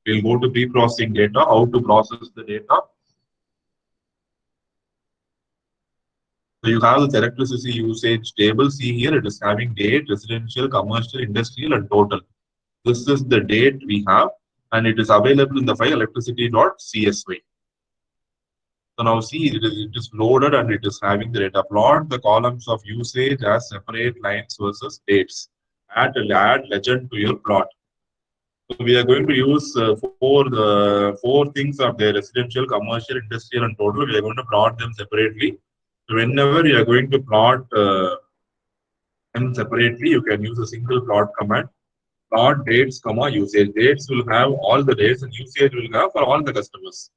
We'll go to pre-processing data, how to process the data. So you have the electricity usage table. See here, it is having date, residential, commercial, industrial, and total. This is the date we have, and it is available in the file electricity.csv. So now see, it is loaded and it is having the data. Plot the columns of usage as separate lines versus dates. Add legend to your plot. So we are going to use four things of the residential, commercial, industrial, and total. We are going to plot them separately. So whenever you are going to plot them separately, you can use a single plot command. Plot dates, comma usage. Dates will have all the dates, and usage will have for all the customers.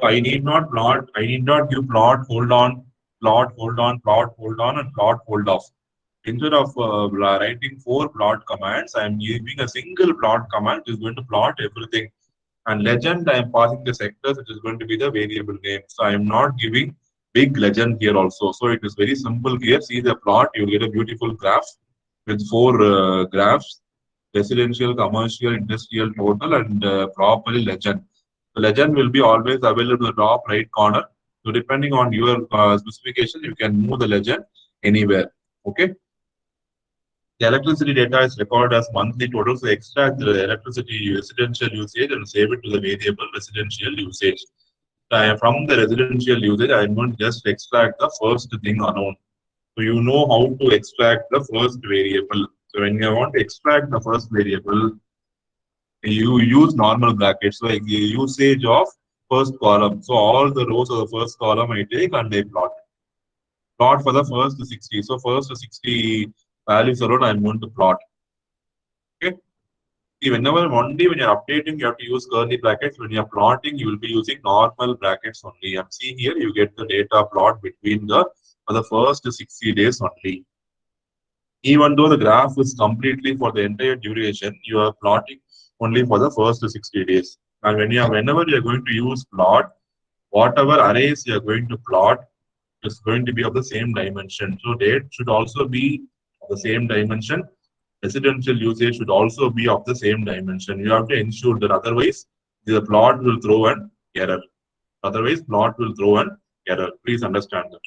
So I need not plot. I need not give plot, hold on, plot, hold on, plot, hold on, and plot, hold off. Instead of writing four plot commands, I am giving a single plot command which is going to plot everything. And legend, I am passing the sectors, which is going to be the variable name. So I am not giving big legend here also. So it is very simple here. See the plot, you get a beautiful graph with four graphs: residential, commercial, industrial, total, and properly legend. The legend will be always available in the top right corner. So depending on your specification, you can move the legend anywhere. Okay. The electricity data is recorded as monthly total. So extract the electricity residential usage and save it to the variable residential usage. From the residential usage, I am going to just extract the first thing alone. So you know how to extract the first variable. So when you want to extract the first variable, you use normal brackets. So like the usage of first column. So all the rows of the first column I take and I plot. Plot for the first 60. So first 60 values alone I'm going to plot. Okay. See, whenever only when you're updating, you have to use curly brackets. When you're plotting, you will be using normal brackets only. And see here, you get the data plot between for the first 60 days only. Even though the graph is completely for the entire duration, you are plotting only for the first 60 days. And whenever you are going to use plot, whatever arrays you are going to plot is going to be of the same dimension. So date should also be of the same dimension. Residential usage should also be of the same dimension. You have to ensure that, otherwise the plot will throw an error. Otherwise, plot will throw an error. Please understand that.